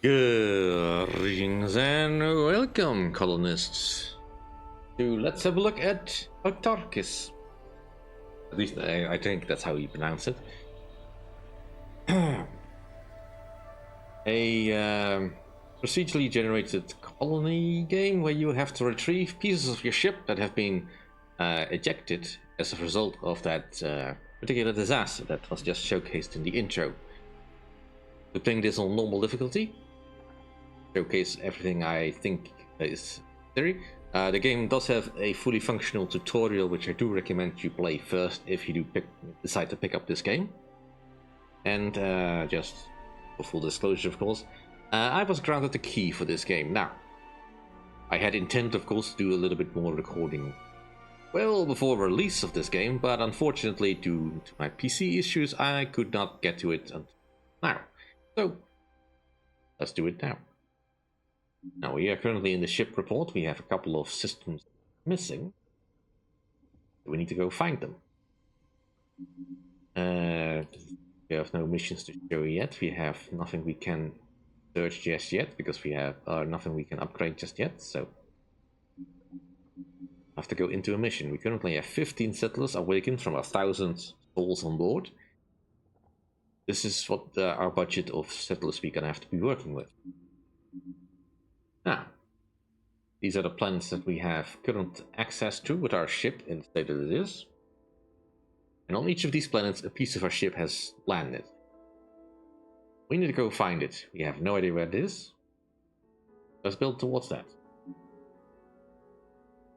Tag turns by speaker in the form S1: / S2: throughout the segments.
S1: Greetings and welcome, colonists, to let's have a look at Autarkis. At least I think that's how you pronounce it. A procedurally generated colony game where you have to retrieve pieces of your ship that have been ejected as a result of that particular disaster that was just showcased in the intro. We're playing this on normal difficulty. Showcase everything I think is necessary. The game does have a fully functional tutorial, which I do recommend you play first if you do decide to pick up this game. And just for full disclosure, of course, I was granted the key for this game. Now, I had intent, of course, to do a little bit more recording well before release of this game, but unfortunately, due to my PC issues, I could not get to it until now. So, let's do it now. Now, we are currently in the ship report. We have a couple of systems missing. We need to go find them. We have no missions to show yet. We have nothing we can search just yet, because we have nothing we can upgrade just yet, so I have to go into a mission. We currently have 15 settlers awakened from 1,000 souls on board. This is what our budget of settlers we're gonna have to be working with. Now, these are the planets that we have current access to with our ship in the state that it is. And on each of these planets, a piece of our ship has landed. We need to go find it. We have no idea where it is. Let's build towards that.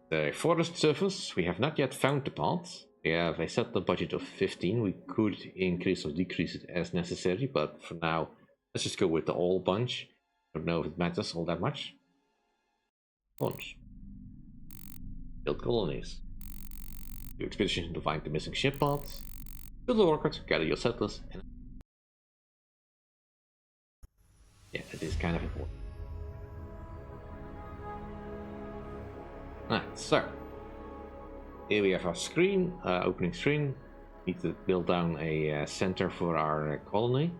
S1: The forest surface, we have not yet found the parts. We have a settler budget of 15. We could increase or decrease it as necessary, but for now, let's just go with the all bunch. I don't know if it matters all that much. Launch. Build colonies. Do expedition to find the missing ship parts. Build a rocket, gather your settlers, and yeah, it is kind of important. Alright, so here we have our screen, opening screen. Need to build down a center for our colony,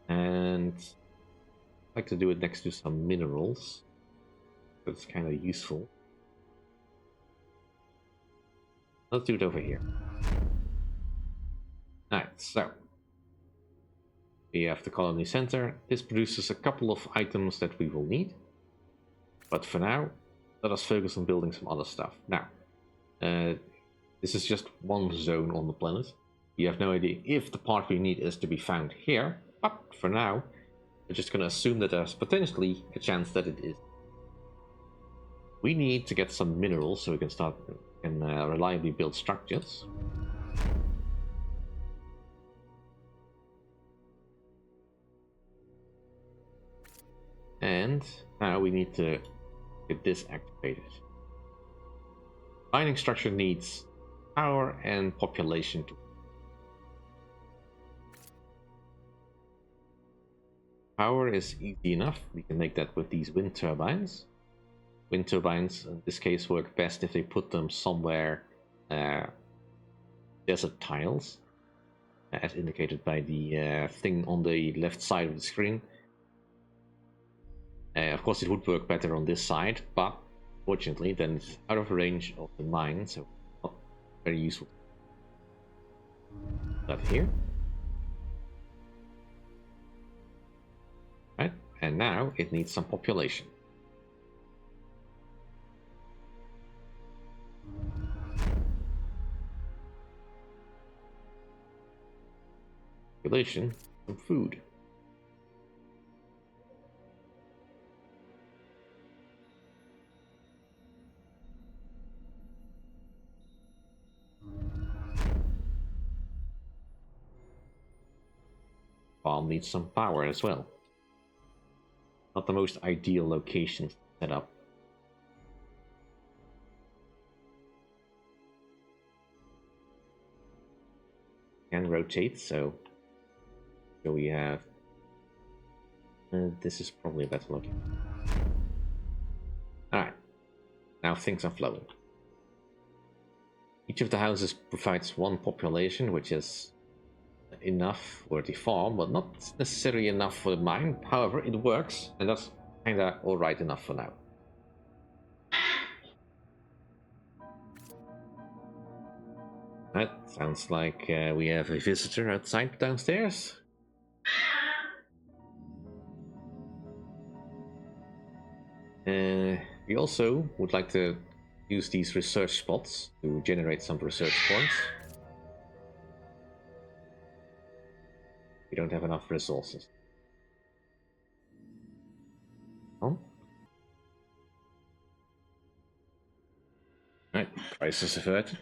S1: and I'd like to do it next to some minerals. That's kind of useful. Let's do it over here. Alright, so we have the colony center. This produces a couple of items that we will need, but for now, let us focus on building some other stuff. Now, this is just one zone on the planet. You have no idea if the part we need is to be found here, but for now, we're just going to assume that there's potentially a chance that it is. We need to get some minerals so we can start and reliably build structures. And now we need to get this activated. Mining structure needs power and population to power is easy enough. We can make that with these wind turbines. Wind turbines in this case work best if they put them somewhere desert tiles, as indicated by the thing on the left side of the screen. Of course it would work better on this side, but fortunately then it's out of range of the mine, so not very useful. That here. Right, and now it needs some population. Population, some food. Farm needs some power as well. Not the most ideal location to set up. Can rotate, so we have this is probably a better looking. Alright, now things are flowing. Each of the houses provides one population, which is enough for the farm, but not necessarily enough for the mine. However, it works, and that's kinda alright enough for now. That sounds like we have a visitor outside downstairs. We also would like to use these research spots to generate some research points. We don't have enough resources. Oh. Alright, crisis averted.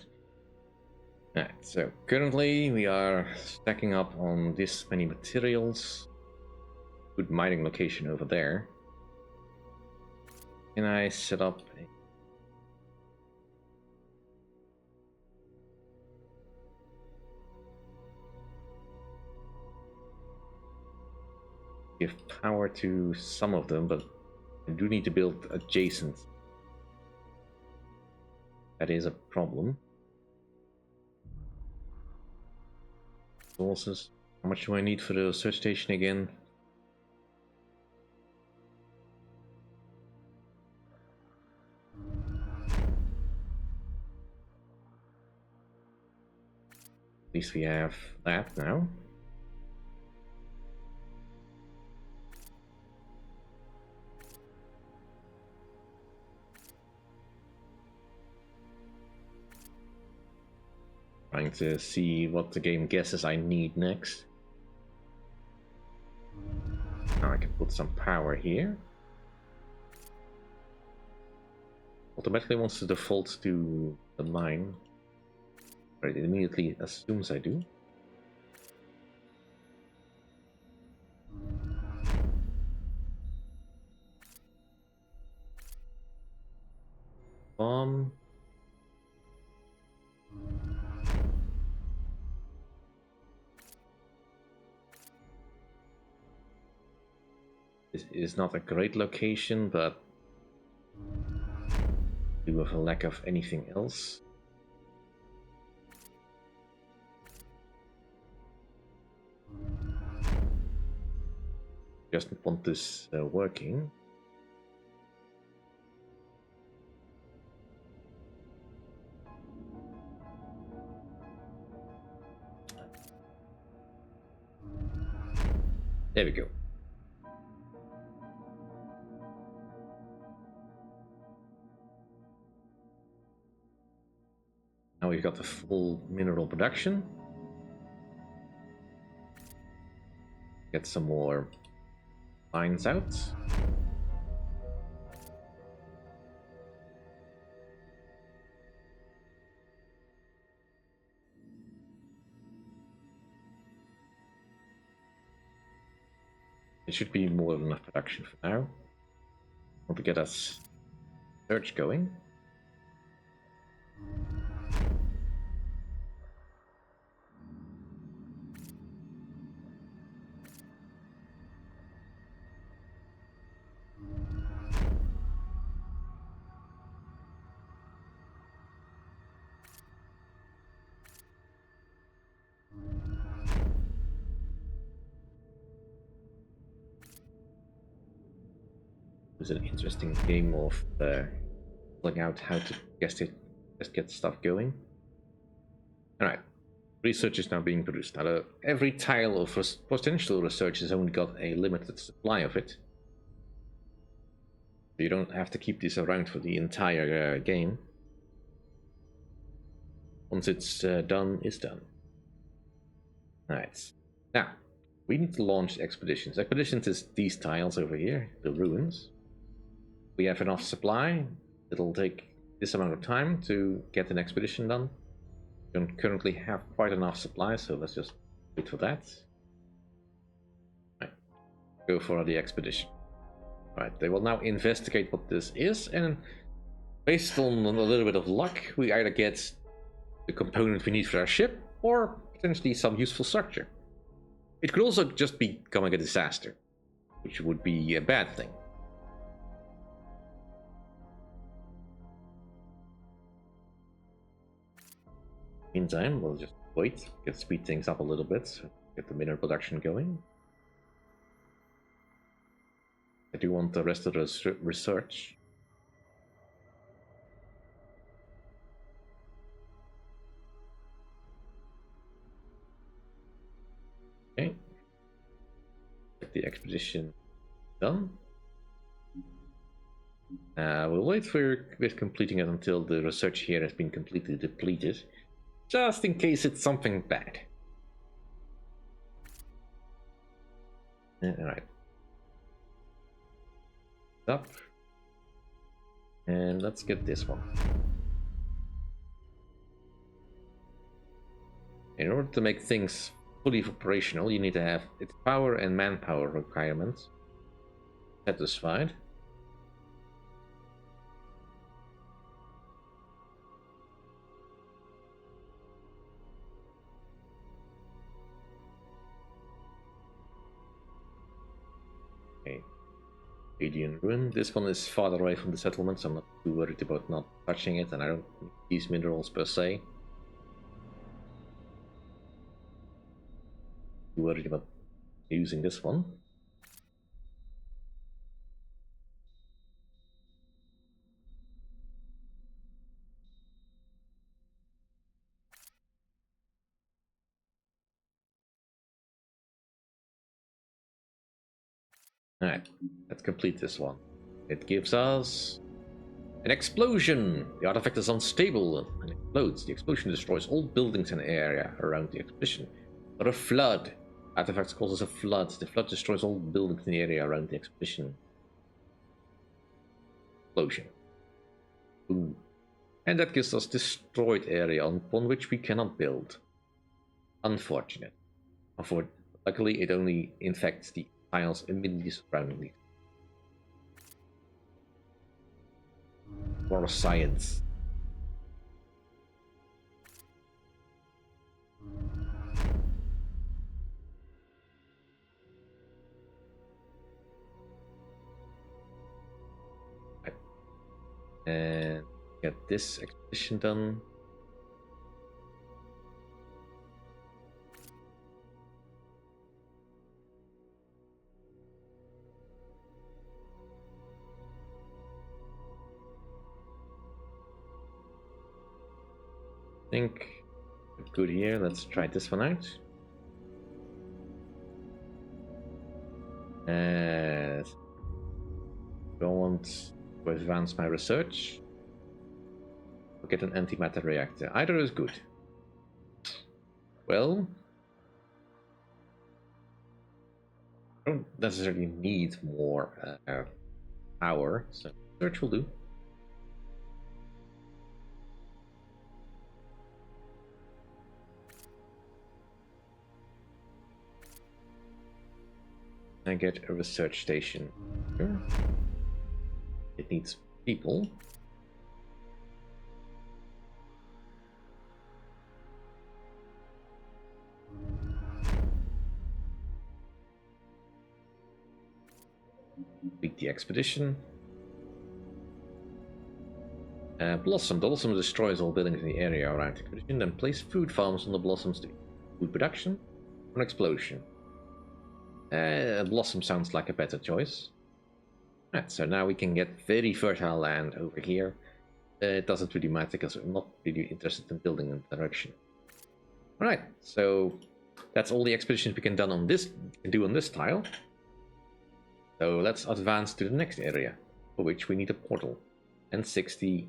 S1: Alright, so currently we are stacking up on this many materials. Good mining location over there. Can I set up a... give power to some of them, but I do need to build adjacent. That is a problem. Resources. How much do I need for the research station again? At least we have that now. Trying to see what the game guesses I need next. Now I can put some power here. Automatically wants to default to the mine. But it immediately assumes I do. Bomb. This is not a great location, but we have a lack of anything else. Just want this working. There we go. Now we've got the full mineral production. Get some more mines out. It should be more than enough production for now. Want to get us search going. It's an interesting game of figuring out how to just get stuff going. Alright, research is now being produced. Now, every tile of potential research has only got a limited supply of it. You don't have to keep this around for the entire game. Once it's done, it's done. Alright, now we need to launch expeditions. Expeditions is these tiles over here, the ruins. We have enough supply. It'll take this amount of time to get an expedition done. We don't currently have quite enough supply, so let's just wait for that. Right. Go for the expedition. Right, they will now investigate what this is, and based on a little bit of luck, we either get the component we need for our ship, or potentially some useful structure. It could also just be becoming a disaster, which would be a bad thing. Meantime, we'll just wait, speed things up a little bit. Get the mineral production going. I do want the rest of the research. Okay. Get the expedition done. We'll wait with completing it until the research here has been completely depleted, just in case it's something bad. Alright. Up. And let's get this one. In order to make things fully operational, you need to have its power and manpower requirements satisfied. Okay. Radiant Ruin. This one is farther away from the settlement, so I'm not too worried about not touching it, and I don't need these minerals per se. Too worried about using this one. Alright, let's complete this one. It gives us an explosion! The artifact is unstable and explodes. The explosion destroys all buildings and area around the expedition. Or a flood. Artifact causes a flood. The flood destroys all buildings in the area around the expedition. Explosion. Ooh. And that gives us destroyed area upon which we cannot build. Unfortunate. Luckily, it only infects the tiles immediately surrounding it. More science. Right. And get this expedition done. I think we're good here. Let's try this one out. Don't want to advance my research. I'll get an antimatter reactor. Either is good. Well, I don't necessarily need more power, so research will do. I get a research station here. It needs people. Complete the expedition. Blossom. The blossom destroys all buildings in the area around the expedition, then place food farms on the blossoms to food production or an explosion. Blossom sounds like a better choice. Right, so now we can get very fertile land over here. It doesn't really matter because we're not really interested in building in the direction. Alright, so that's all the expeditions we can do on this tile. So let's advance to the next area, for which we need a portal and 60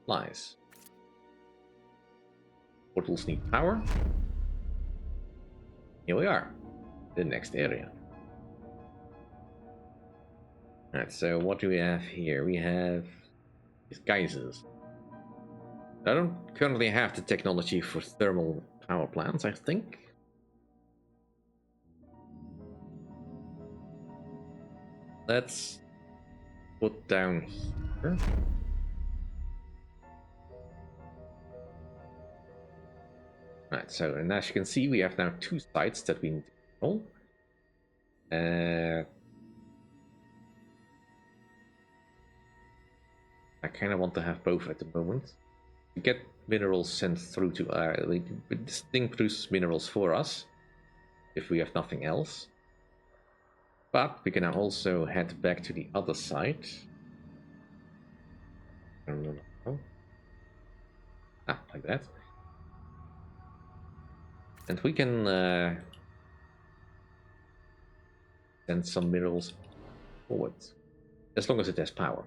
S1: lies. Portals need power. Here we are, the next area. Alright, so what do we have here? We have these geysers. I don't currently have the technology for thermal power plants, I think. Let's put down here. Right, so and as you can see, we have now 2 sites that we need to control. I kind of want to have both at the moment. to get minerals sent through to this thing produces minerals for us if we have nothing else. But we can now also head back to the other side. Like that. And we can send some minerals forward, as long as it has power.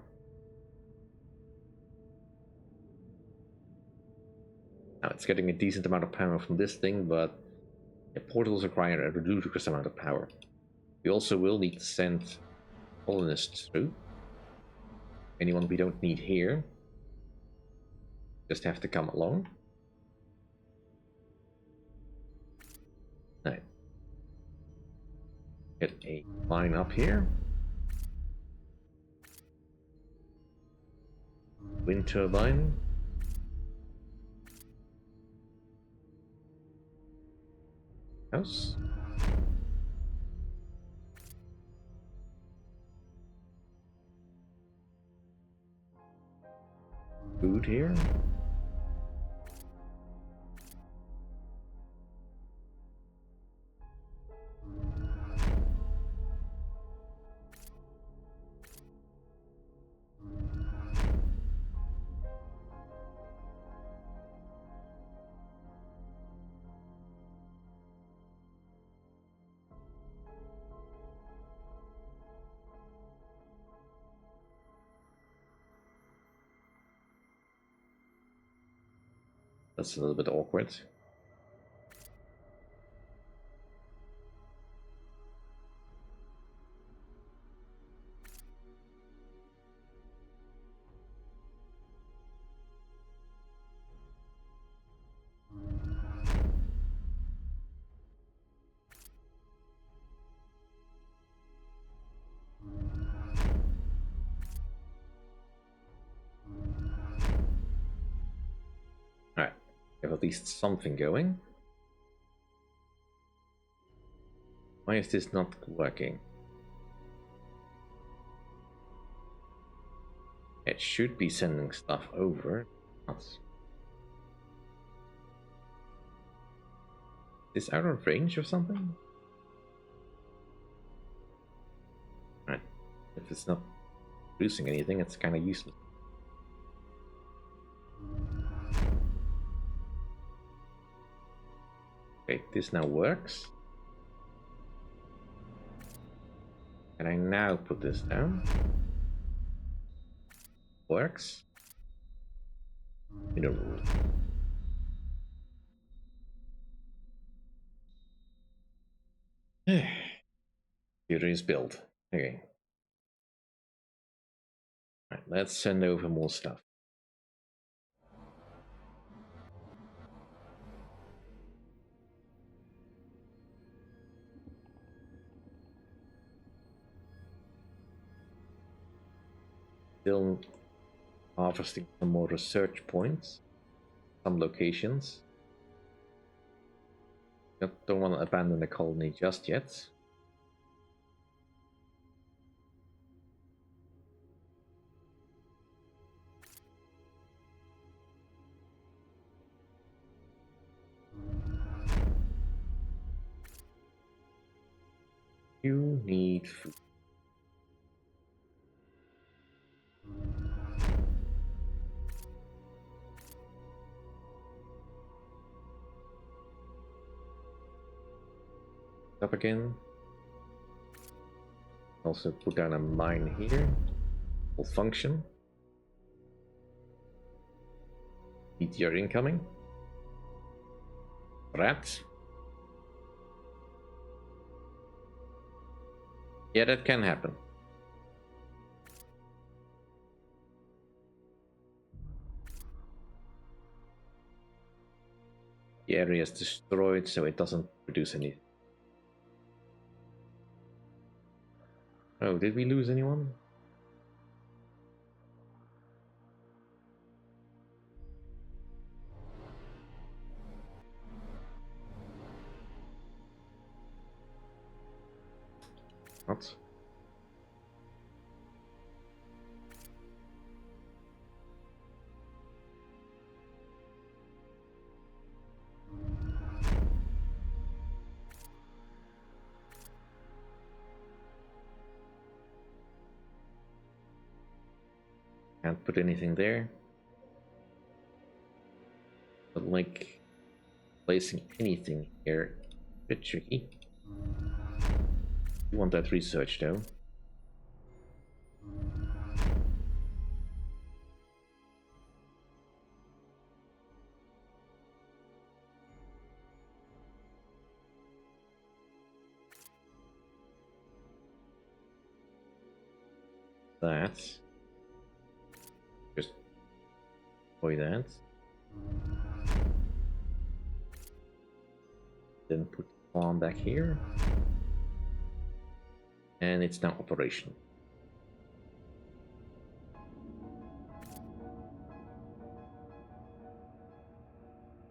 S1: Now it's getting a decent amount of power from this thing, but portals require a ludicrous amount of power. We also will need to send colonists through. Anyone we don't need here just have to come along. Right. Get a line up here. Wind turbine. House. Food here. That's a little bit awkward. Alright, we have at least something going. Why is this not working? It should be sending stuff over. Is this out of range or something? Alright, if it's not producing anything, it's kind of useless. Okay, this now works. Can I now put this down? Works. Mineral. Computer is built. Okay. Right, let's send over more stuff. Still harvesting some more research points, some locations. Don't want to abandon the colony just yet. You need food. Up again. Also put down a mine here. Will function. Meteor incoming. Rats. Yeah, that can happen. The area is destroyed, so it doesn't produce any. Oh, did we lose anyone? What? Can't put anything there. But like placing anything here, a bit tricky. You want that research though. That. Just avoid that. Then put the farm back here. And it's now operational.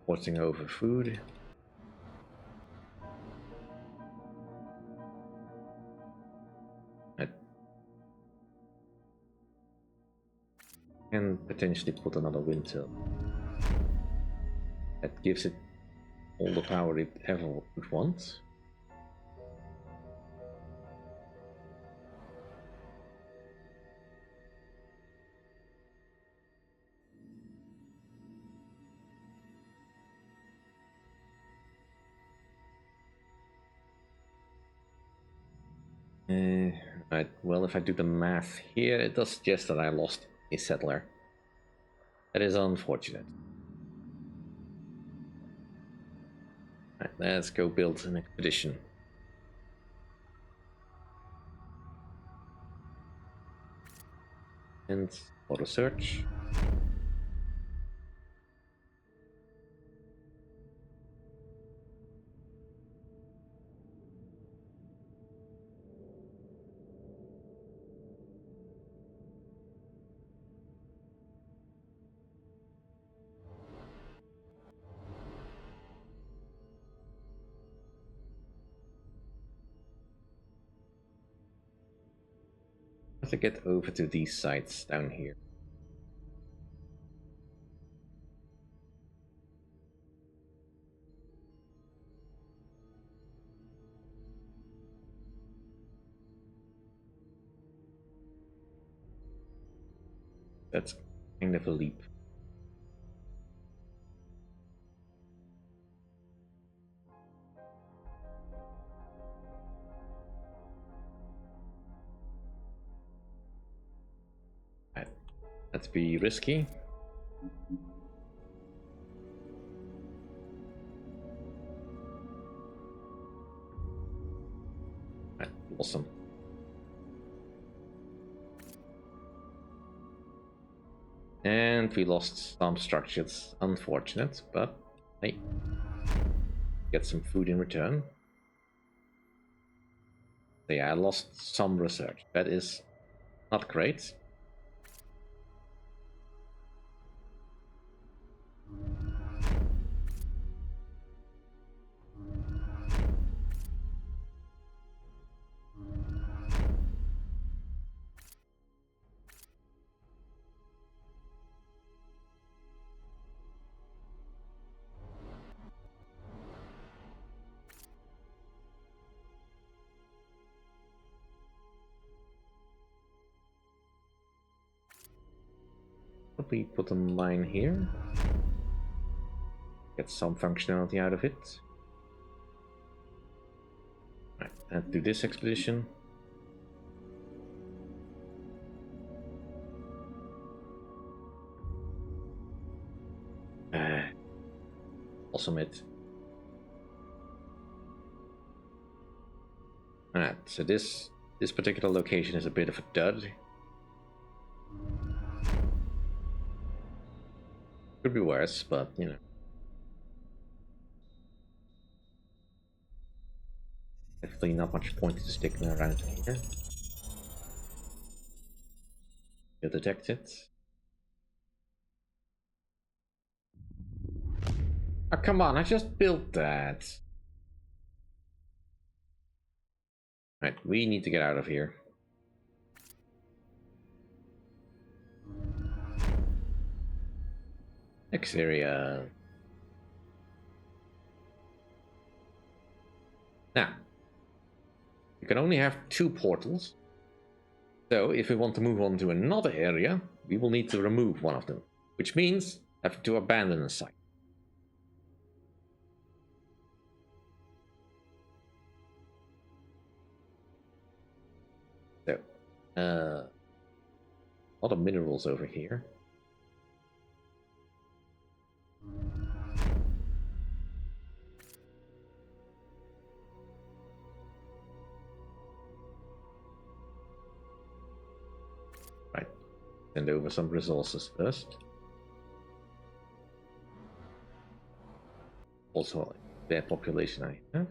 S1: Porting over food. And potentially put another wind tunnel. That gives it all the power it ever would want. Right, well, if I do the math here, it does suggest that I lost a settler. That is unfortunate. Right, let's go build an expedition. And auto search. To get over to these sites down here. That's kind of a leap. Right. Let's be risky. Right. Awesome. And we lost some structures. Unfortunate, but hey, get some food in return. So yeah, I lost some research. That is not great. Probably put a mine here. Get some functionality out of it. Right, and do this expedition. Awesome it. Alright, so this particular location is a bit of a dud. Could be worse, but you know. Definitely not much point to sticking around here. You're detected. Oh, come on, I just built that. Right, we need to get out of here. Next area. Now, you can only have 2 portals. So if we want to move on to another area, we will need to remove one of them, which means having to abandon a site. So, a lot of minerals over here. Right, send over some resources first. Also, their population I have.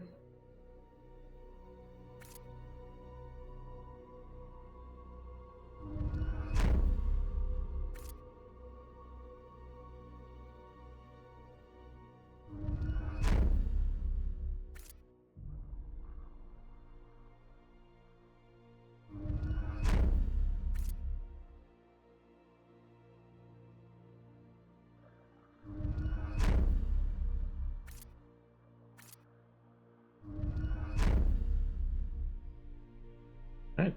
S1: Right.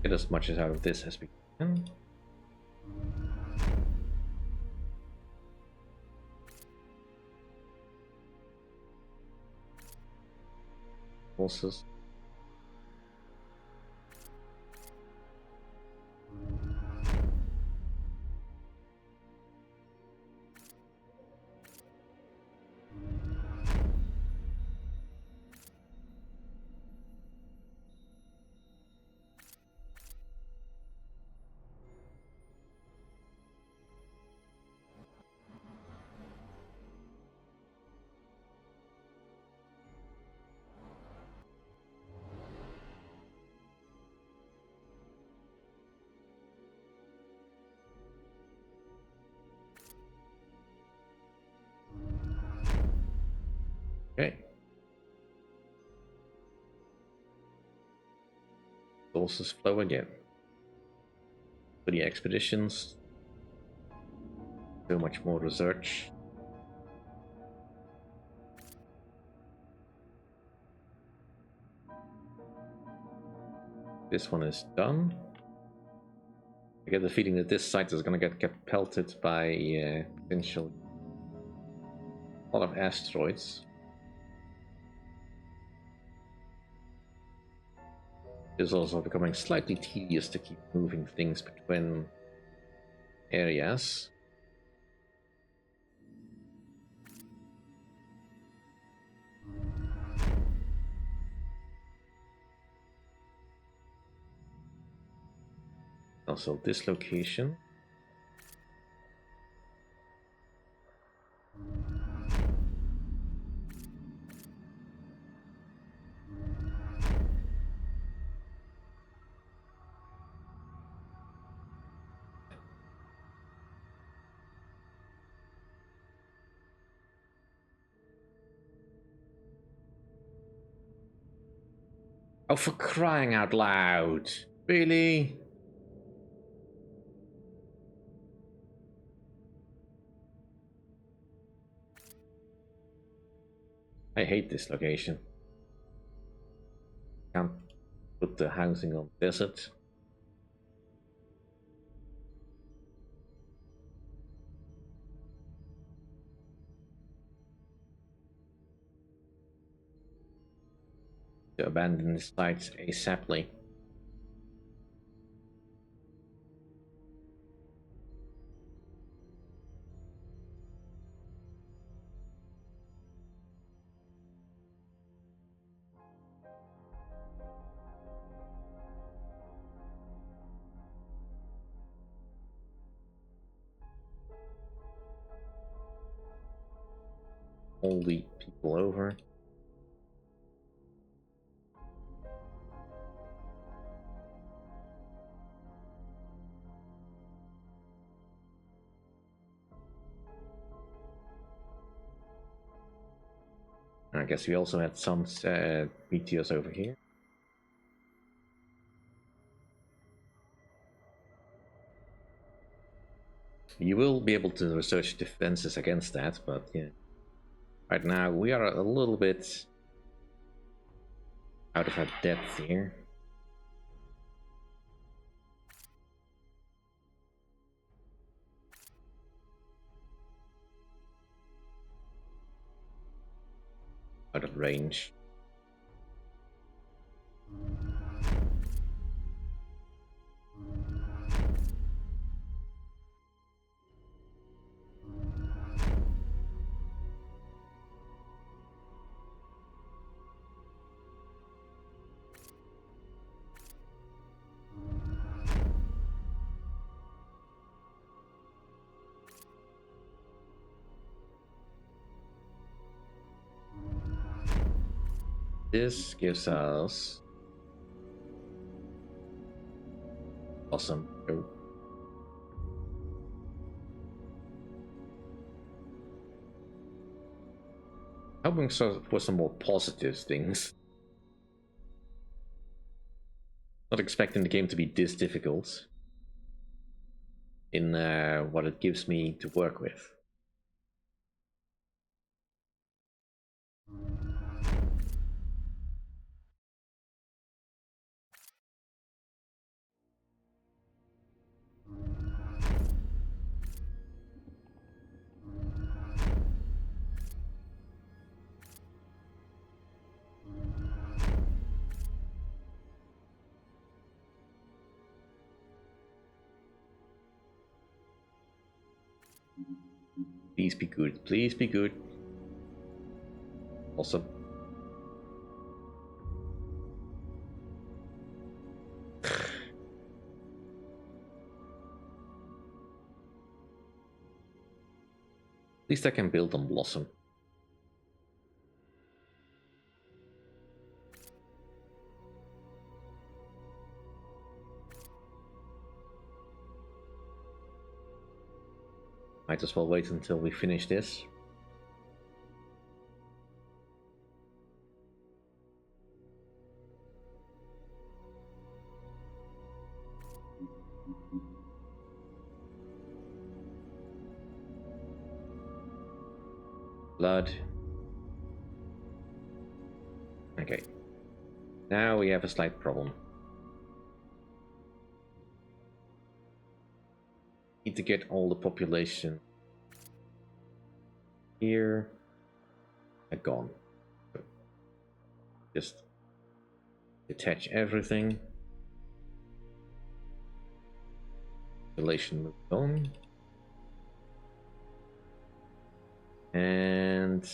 S1: Get as much as out of this as we can. Horses. Okay. Sources flow again. For the expeditions, so much more research. This one is done. I get the feeling that this site is going to get pelted by potential a lot of asteroids. It's also becoming slightly tedious to keep moving things between areas. Also this location. Oh, for crying out loud. Really? I hate this location. Can't put the housing on desert. To abandon the sites ASAPly. All the people over. I guess we also had some meteors over here. You will be able to research defenses against that, but yeah. Right now we are a little bit out of our depth here. out of range. This gives us awesome. Oh. Hoping for some more positive things. Not expecting the game to be this difficult in what it gives me to work with. Please be good. Please be good. Awesome. At least I can build on Blossom. Might as well wait until we finish this. Blood. Okay. Now we have a slight problem. Need to get all the population here gone. Just detach everything. Population moved on. And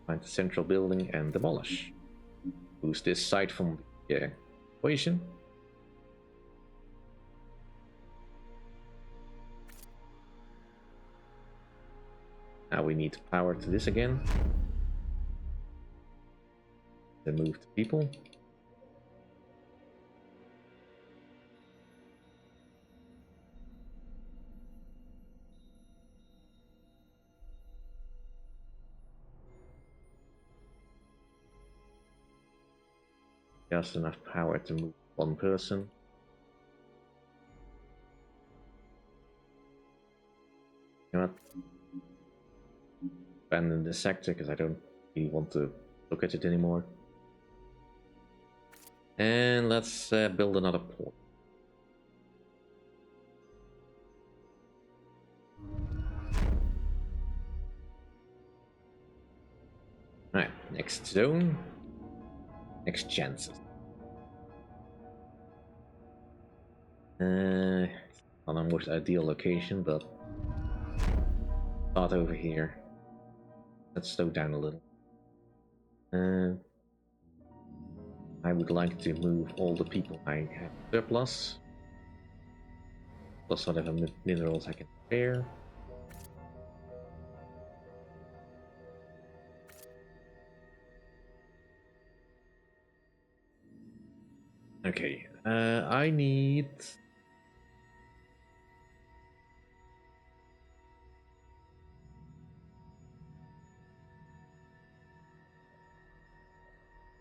S1: find the central building and demolish. Boost this site from the equation. Now we need power to this again. Then move the people. Just enough power to move one person. You know what? Abandon this sector because I don't really want to look at it anymore. And let's build another port. Alright, next zone. Next chances. Not the most ideal location, but start over here. Let's slow down a little. I would like to move all the people I have surplus. Plus whatever minerals I can spare. Okay, I need...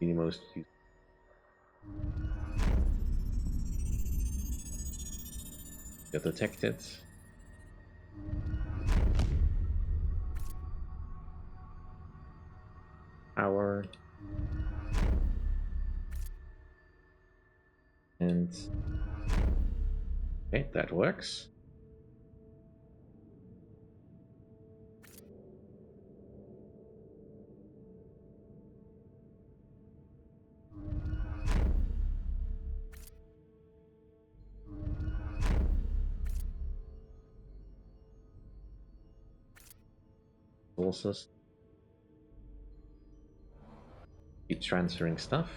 S1: the most useful. Get detected. Power. And okay, that works. resources. Keep transferring stuff.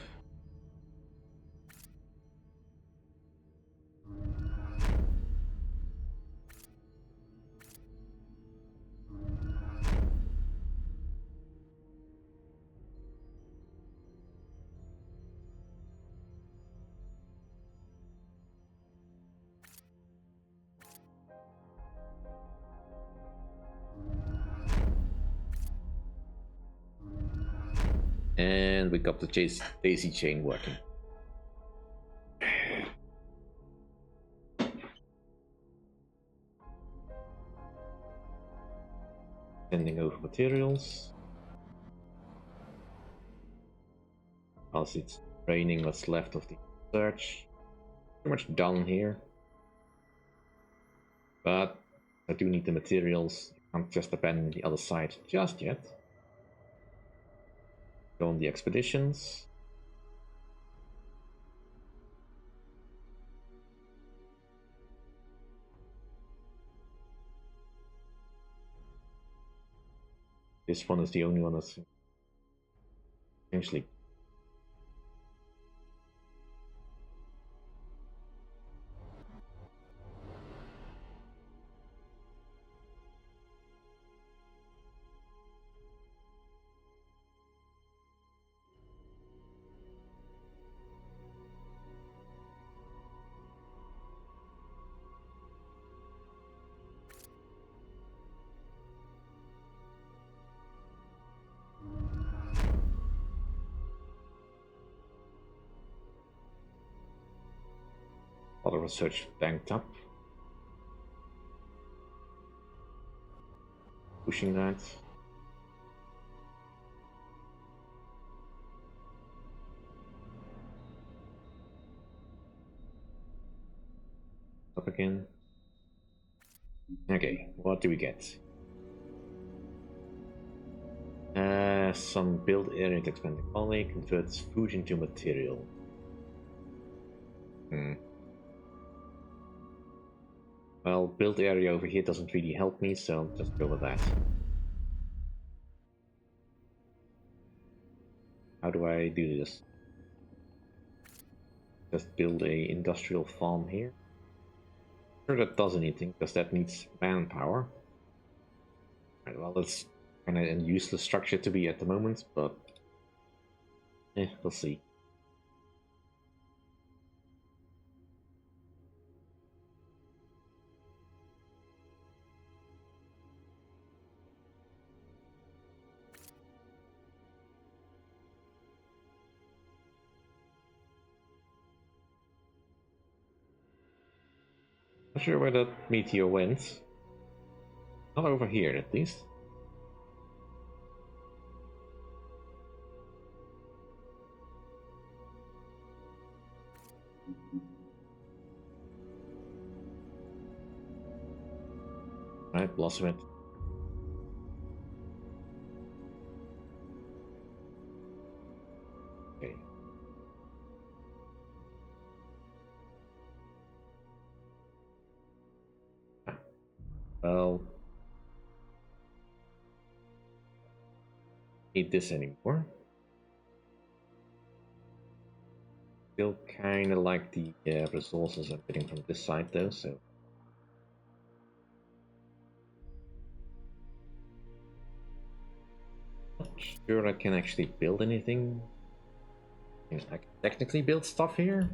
S1: And we got the daisy chain working. Sending over materials. As it's raining what's left of the search. Pretty much done here. But I do need the materials. I can't just abandon the other side just yet. Go on the expeditions. This one is the only one that's essentially. Other research banked up. Pushing that. Up again. Okay, what do we get? Some build area to expand the colony, converts food into material. Well, build area over here doesn't really help me, so I'll just go with that. How do I do this? Just build a industrial farm here. Sure, that does anything, because that needs manpower. Right, well, it's kind of a useless structure to be at the moment, but we'll see. Not sure where that meteor went. Not over here, at least. Right, blossom it. Okay. Well, need this anymore. Still kind of like the resources I'm getting from this side though, so. Not sure I can actually build anything. I can technically build stuff here.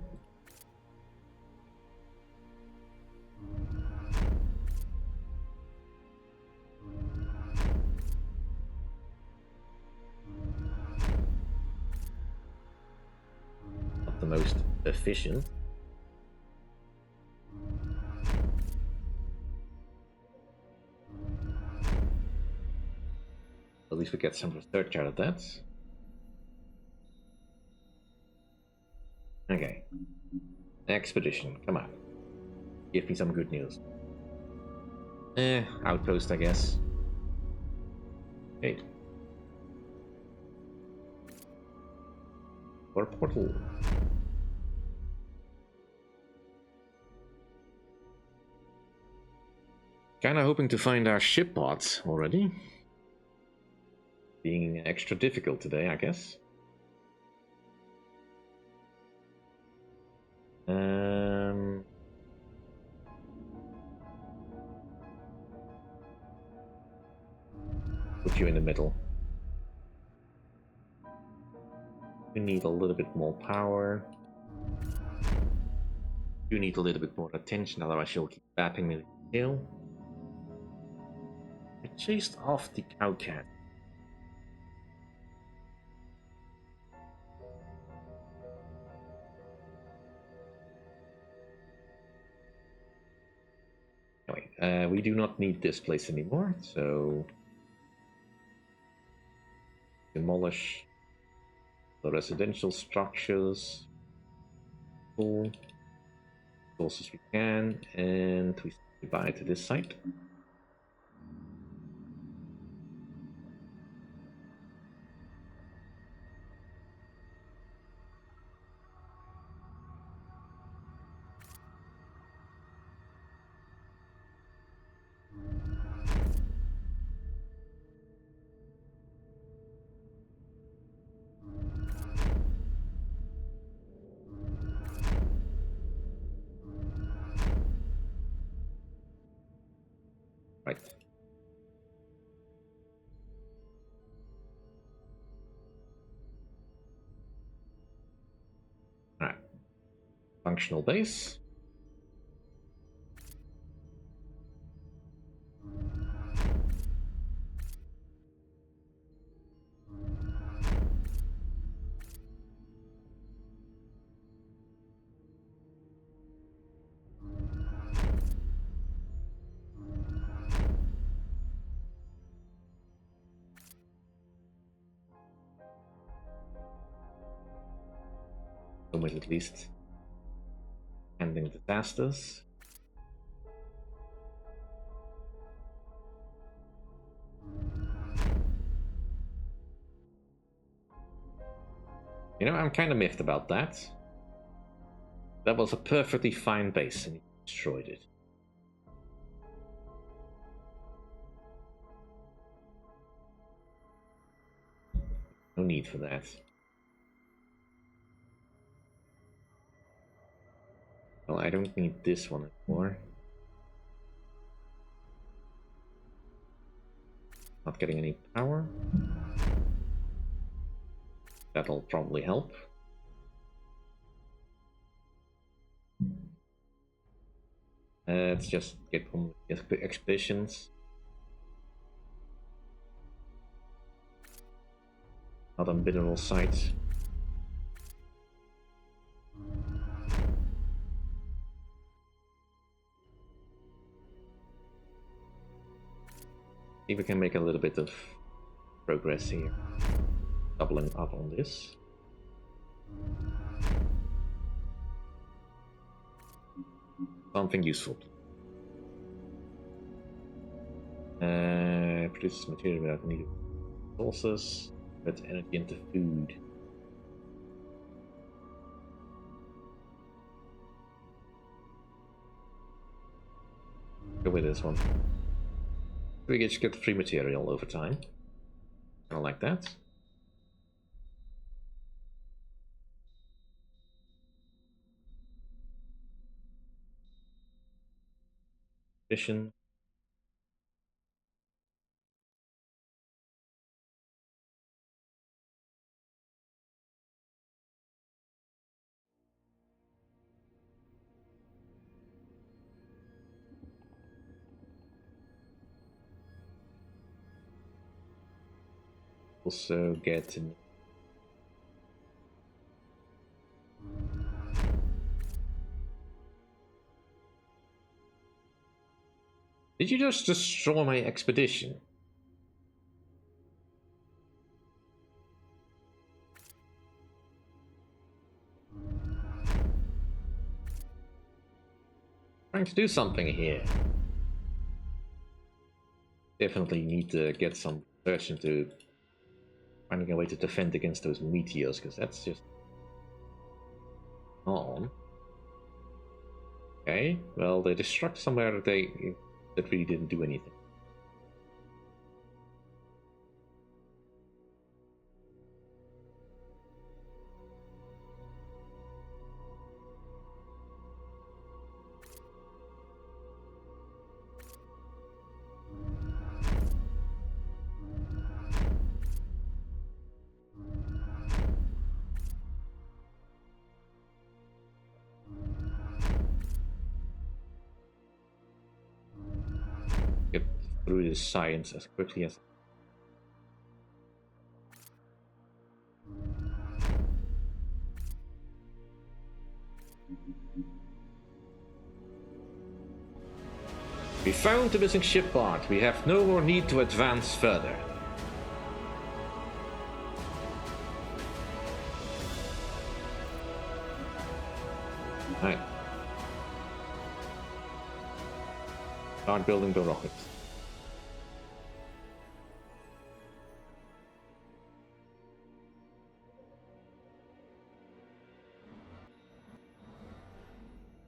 S1: Not the most efficient. At least we get some research out of that. Okay. Expedition, come on. Give me some good news. Outpost, I guess. Okay. Or portal. Kinda hoping to find our ship pods already. being extra difficult today, I guess. Put you in the middle. You need a little bit more power. You need a little bit more attention, otherwise you'll keep bapping me with the tail. I chased off the cow cat. Anyway, we do not need this place anymore, so demolish the residential structures, full close as we can, and we say goodbye to this site. Right. Alright. Functional base. With at least handling disasters. You know, I'm kind of miffed about that. That was a perfectly fine base and he destroyed it. No need for that. Well, I don't need this one anymore. Not getting any power. That'll probably help. Let's just get on with expeditions. Other mineral sites. See if we can make a little bit of progress here. Doubling up on this. Something useful. Produces material without needed resources. Put energy into food. Go with this one. We just get free material over time. I like that. Addition. Also get in. Did you just destroy my expedition? Trying to do something here. Definitely need to get some research into finding a way to defend against those meteors, because that's just on. Okay, well, they destruct somewhere that really didn't do anything. through this science as quickly as. We found the missing ship part. We have no more need to advance further. Right. Start building the rockets.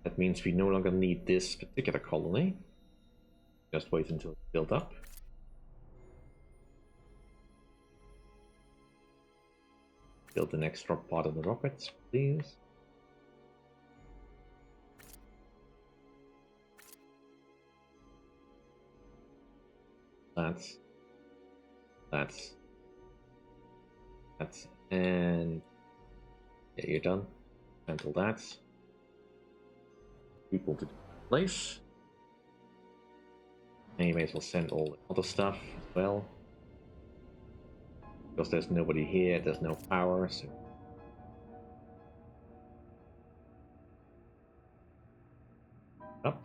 S1: That means we no longer need this particular colony. Just wait until it's built up. Build the next drop part of the rockets, please. That's, and yeah, you're done. Until that. People to the place. And you may as well send all the other stuff as well. Because there's nobody here, there's no power, so. Up.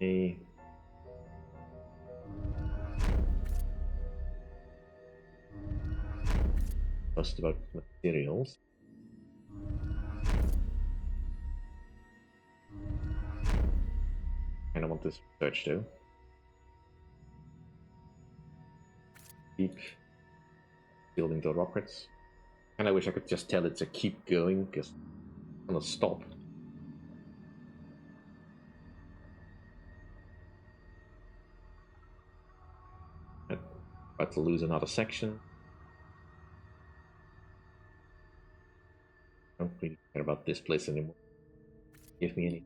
S1: A just about materials. I don't want this research though. Keep building the rockets. And I wish I could just tell it to keep going, because I'm gonna stop. About to lose another section. I don't really care about this place anymore. Give me any.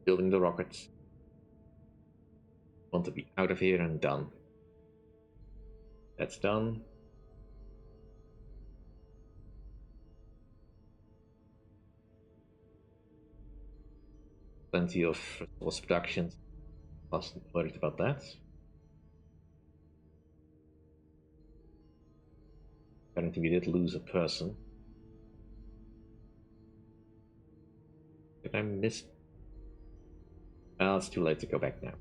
S1: Building the rockets. Want to be out of here and done. That's done. Plenty of resource productions. Wasn't worried about that. Apparently we did lose a person. Did I miss? Well, it's too late to go back now.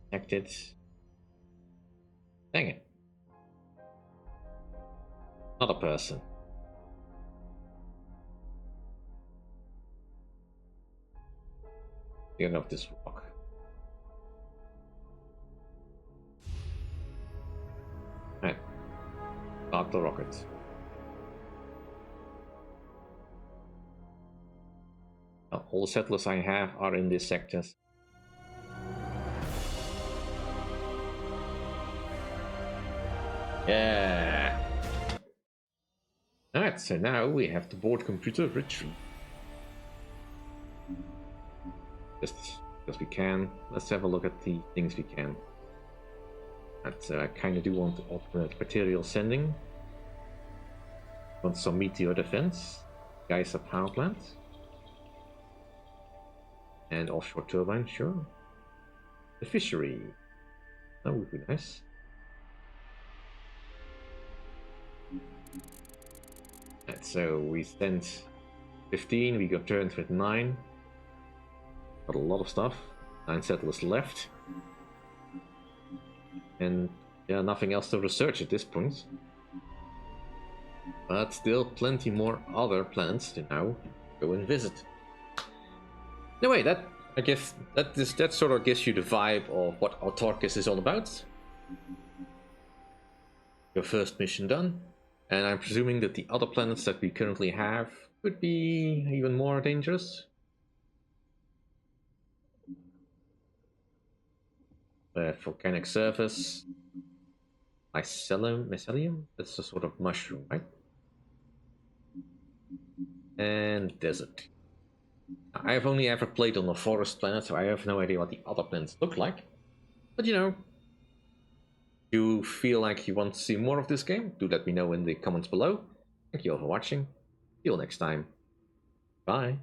S1: Connected. Dang it. Not a person. Get off this rock. Right. Start the rockets. Now, all the settlers I have are in these sectors. Yeah. Alright, so now we have the board computer retreat. Just because we can. Let's have a look at the things we can. I kind of do want alternate material sending. Want some meteor defense. Geyser power plant. And offshore turbine, sure. The fishery. That would be nice. Right, so we sent 15, we got turned with 9. Got a lot of stuff. 9 settlers left. And yeah, nothing else to research at this point. But still plenty more other planets to now go and visit. Anyway, that I guess that sort of gives you the vibe of what Autarkis is all about. Your first mission done. And I'm presuming that the other planets that we currently have could be even more dangerous. Volcanic surface. Mycelium? That's a sort of mushroom, right? and desert. I have only ever played on a forest planet, so I have no idea what the other planets look like. But you know, if you feel like you want to see more of this game, do let me know in the comments below. Thank you all for watching. See you all next time. Bye.